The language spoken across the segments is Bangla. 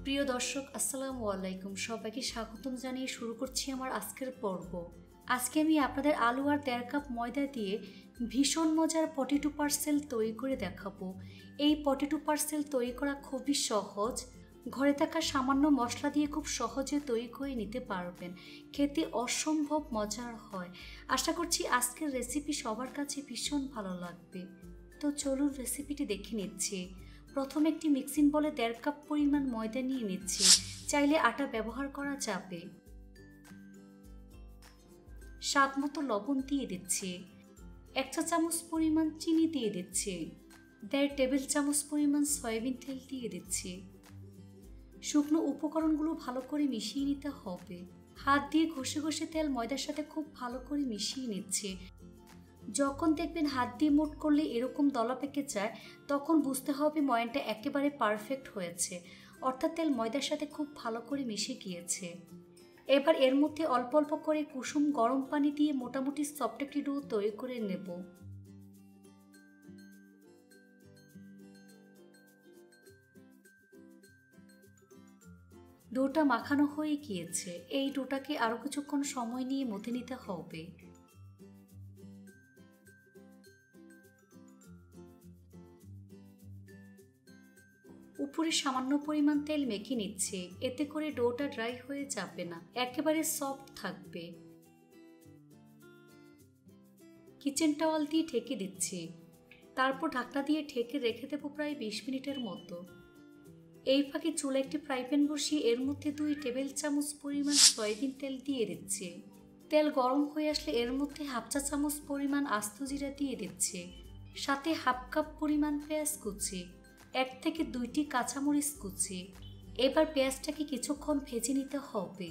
প্রিয় দর্শক আসসালামু আলাইকুম, সবাইকে স্বাগতম জানিয়ে শুরু করছি আমার আজকের পর্ব। আজকে আমি আপনাদের আলু আর 1.5 কাপ ময়দা দিয়ে ভীষণ মজার পটেটো পার্সেল তৈরি করে দেখাবো। এই পটেটো পার্সেল তৈরি করা খুবই সহজ, ঘরে থাকা সামান্য মশলা দিয়ে খুব সহজে তৈরি করে নিতে পারবেন। খেতে অসম্ভব মজার হয়। আশা করছি আজকের রেসিপি সবার কাছে ভীষণ ভালো লাগবে। তো চলুন রেসিপিটি দেখে নিচ্ছি। প্রথমে একটি মিক্সিং বলে 1.5 কাপ পরিমাণ ময়দা নিয়ে নিচ্ছি। চাইলে আটা ব্যবহার করা যাবে। স্বাদ মতো লবণ দিয়ে দিচ্ছি। 1 চা চামচ পরিমাণ চিনি দিয়ে দিচ্ছি। 1.5 টেবিল চামচ পরিমাণ সয়াবিন তেল দিয়ে দিচ্ছি। শুকনো উপকরণগুলো ভালো করে মিশিয়ে নিতে হবে। হাত দিয়ে ঘষে ঘষে তেল ময়দার সাথে খুব ভালো করে মিশিয়ে নিচ্ছি। যখন দেখবেন হাত দিয়ে মুঠ করলে এরকম দলা পেকে যায়, তখন বুঝতে হবে ময়ানটা একেবারে পারফেক্ট হয়েছে, অর্থাৎ তেল ময়দার সাথে খুব ভালো করে মিশে গিয়েছে। এবার এর মধ্যে অল্প অল্প করে কুসুম গরম পানি দিয়ে মোটামুটি সফট একটি ডো তৈরি করে নেব। ডোটা মাখানো হয়ে গিয়েছে। এই ডোটাকে আরও কিছুক্ষণ সময় নিয়ে মথে নিতে হবে। উপরে সামান্য পরিমাণ তেল মেখে নিচ্ছে, এতে করে ডোটা ড্রাই হয়ে যাবে না, একেবারে সফট থাকবে। কিচেন টাওয়াল দিয়ে ঢেকে দিচ্ছি। তারপর ঢাকনা দিয়ে ঢেকে রেখে দেবো প্রায় 20 মিনিটের মতো। এই ফাঁকে চুলা একটি ফ্রাই প্যান বসিয়ে এর মধ্যে 2 টেবিল চামচ পরিমাণ সয়াবিন তেল দিয়ে দিচ্ছি। তেল গরম হয়ে আসলে এর মধ্যে 1/2 চা চামচ পরিমাণ আস্ত জিরা দিয়ে দিচ্ছি। সাথে 1/2 কাপ পরিমাণ পেঁয়াজ কুচি, 1 থেকে 2টি কাঁচামরিচ কুচি। এবার পেঁয়াজটাকে কিছুক্ষণ ভেজে নিতে হবে।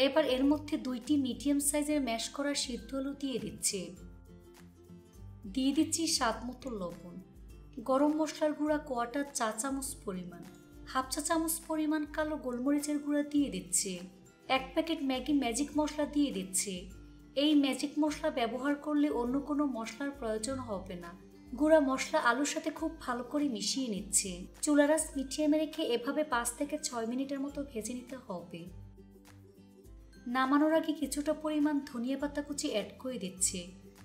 এবার এর মধ্যে 2টি মিডিয়াম সাইজের ম্যাশ করা সিদ্ধ আলু দিয়ে দিচ্ছি। দিয়ে দিচ্ছি স্বাদ মতো লবণ। গরম মশলার গুঁড়া 1/4 চা চামচ পরিমাণ, 1/2 চা চামচ পরিমাণ কালো গোলমরিচের গুঁড়া দিয়ে দিচ্ছি। 1 প্যাকেট ম্যাগি ম্যাজিক মশলা দিয়ে দিচ্ছি। এই ম্যাজিক মশলা ব্যবহার করলে অন্য কোনো মশলার প্রয়োজন হবে না। গুঁড়া মশলা আলুর সাথে খুব ভালো করে মিশিয়ে নিচ্ছে। চুলার আঁচ মিডিয়ামে রেখে এভাবে 5 থেকে 6 মিনিটের মতো ভেজে নিতে হবে। নামানোর আগে কিছুটা পরিমাণ ধনিয়া পাতা কুচি অ্যাড করে দিচ্ছে।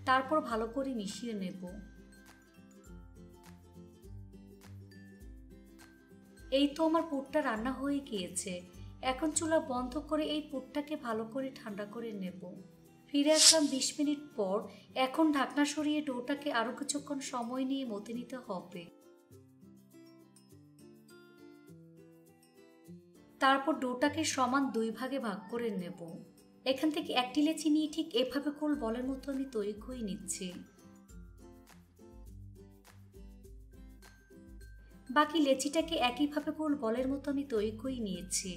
তারপর ভালো করে মিশিয়ে নেব। এই তো আমার পুরটা রান্না হয়ে গিয়েছে। এখন চুলা বন্ধ করে এই পুরটাকে ভালো করে ঠান্ডা করে নেব। ফিরে আসলাম 20 মিনিট পর। এখন ঢাকনা সরিয়ে ডোটাকে আরো কিছুক্ষণ সময় নিয়ে মথে নিতে হবে। তারপর ডোটাকে সমান 2 ভাগে ভাগ করে নেব। এখান থেকে একটি লেচি নিয়ে ঠিক এভাবে গোল বলের মতো আমি তৈরি করে নিচ্ছি। বাকি লেচিটাকে একইভাবে গোল বলের মতো আমি তৈরি করে নিয়েছি।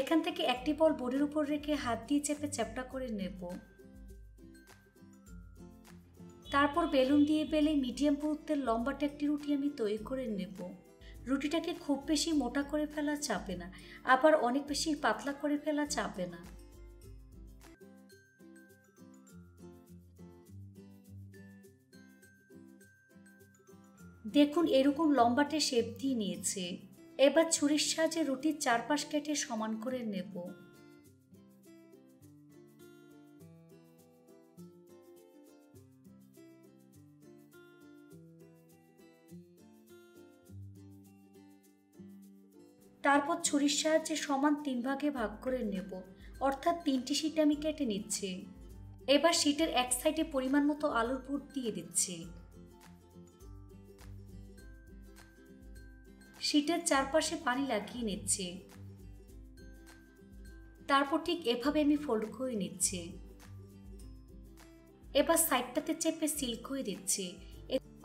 এখান থেকে একটি বল বোর্ডের উপর রেখে হাত দিয়ে চেপে চ্যাপ্টা করে নেব। তারপর বেলুন দিয়ে বেলে মিডিয়াম পুরুত্বের লম্বাটে একটি রুটি আমি তৈরি করে নেব। রুটিটাকে খুব বেশি মোটা করে ফেলা যাবে না, আবার অনেক বেশি পাতলা করে ফেলা যাবে না। দেখুন এরকম লম্বাটে শেপ দিয়ে নিয়েছে। এবার ছুরির সাহায্যে রুটির চারপাশ কেটে সমান করে নেব। তারপর ছুরির সাহায্যে সমান 3 ভাগে ভাগ করে নেব, অর্থাৎ 3টি শীট আমি কেটে নিচ্ছি। এবার শীটের এক সাইডে পরিমাণ মতো আলুর পুর দিয়ে দিচ্ছি। শীটের চারপাশে পানি লাগিয়ে নিচ্ছি। তারপর ঠিক এভাবে আমি ফোল্ড করে নিচ্ছি। এবার সাইডটাতে চেপে সিল করে দিচ্ছি।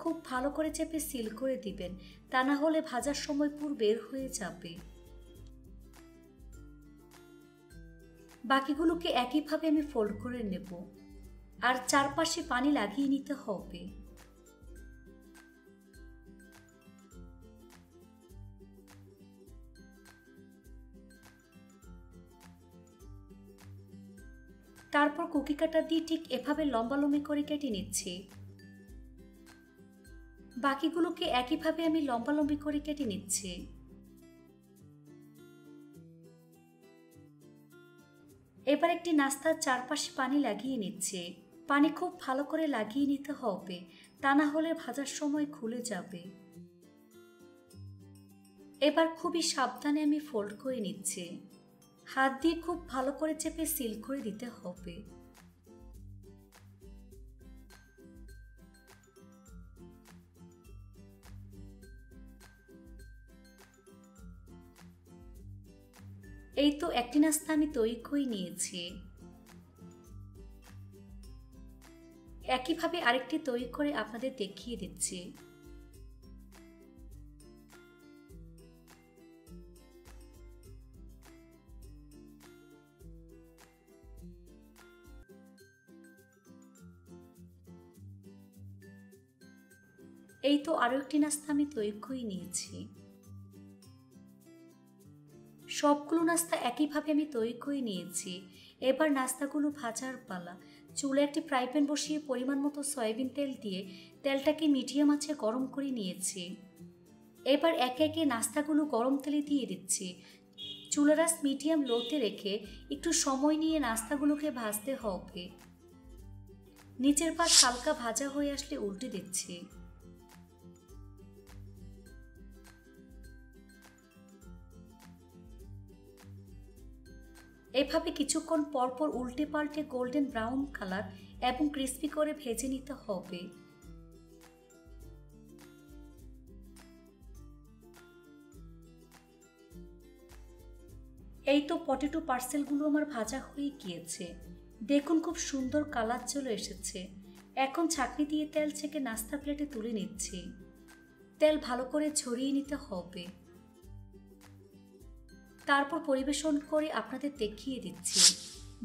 খুব ভালো করে চেপে সিল করে দিবেন, তা না হলে ভাজার সময় পুর বের হয়ে যাবে। বাকিগুলোকে একইভাবে আমি ফোল্ড করে নেব, আর চারপাশে পানি লাগিয়ে নিতে হবে। তারপর কুকি কাটা দিয়ে ঠিক এভাবে লম্বালম্বি করে কেটে নিচ্ছি। বাকিগুলোকে একইভাবে আমি লম্বালম্বি করে কেটে নিচ্ছি। এবার একটি নাস্তার চারপাশে পানি লাগিয়ে নিচ্ছে। পানি খুব ভালো করে লাগিয়ে নিতে হবে, তা না হলে ভাজার সময় খুলে যাবে। এবার খুবই সাবধানে আমি ফোল্ড করে নিচ্ছি। হাত দিয়ে খুব ভালো করে চেপে সিল করে দিতে হবে। এই তো একটি নাস্তা আমি তৈরি করে নিয়েছি। একইভাবে আরেকটি তৈরি করে আপনাদের দেখিয়ে দিচ্ছি। এই তো আরো একটি নাস্তা আমি তৈরি করে নিয়েছি। সবগুলো নাস্তা একইভাবে আমি তৈরি করে নিয়েছি। এবার নাস্তাগুলো ভাজার পালা। চুলে একটি ফ্রাই প্যান বসিয়ে পরিমাণ মতো সয়াবিন তেল দিয়ে তেলটাকে মিডিয়াম আঁচে গরম করে নিয়েছি। এবার একে একে নাস্তাগুলো গরম তেলে দিয়ে দিচ্ছি। চুলার আঁচ মিডিয়াম লোতে রেখে একটু সময় নিয়ে নাস্তাগুলোকে ভাজতে হবে। নিচের পাশ হালকা ভাজা হয়ে আসলে উল্টে দিচ্ছি। এভাবে কিছুক্ষণ পরপর উল্টে পাল্টে গোল্ডেন ব্রাউন কালার এবং ক্রিস্পি করে ভেজে নিতে হবে। এই তো পটেটো পার্সেলগুলো আমার ভাজা হয়ে গিয়েছে। দেখুন খুব সুন্দর কালার চলে এসেছে। এখন ছাঁকনি দিয়ে তেল ছেঁকে নাস্তা প্লেটে তুলে নিচ্ছি। তেল ভালো করে ছড়িয়ে নিতে হবে। তারপর পরিবেশন করে আপনাদের দেখিয়ে দিচ্ছি।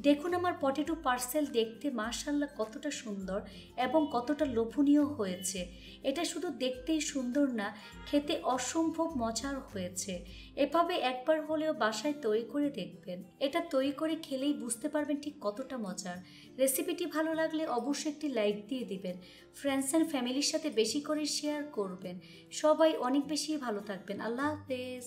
দেখুন আমার পটেটো পার্সেল দেখতে মাশাআল্লাহ কতটা সুন্দর এবং কতটা লোভনীয় হয়েছে। এটা শুধু দেখতেই সুন্দর না, খেতে অসম্ভব মজার হয়েছে। এভাবে একবার হলেও বাসায় তৈরি করে দেখবেন। এটা তৈরি করে খেলেই বুঝতে পারবেন ঠিক কতটা মজার। রেসিপিটি ভালো লাগলে অবশ্যই একটি লাইক দিয়ে দিবেন। ফ্রেন্ডস অ্যান্ড ফ্যামিলির সাথে বেশি করে শেয়ার করবেন। সবাই অনেক বেশি ভালো থাকবেন। আল্লাহ হাফেজ।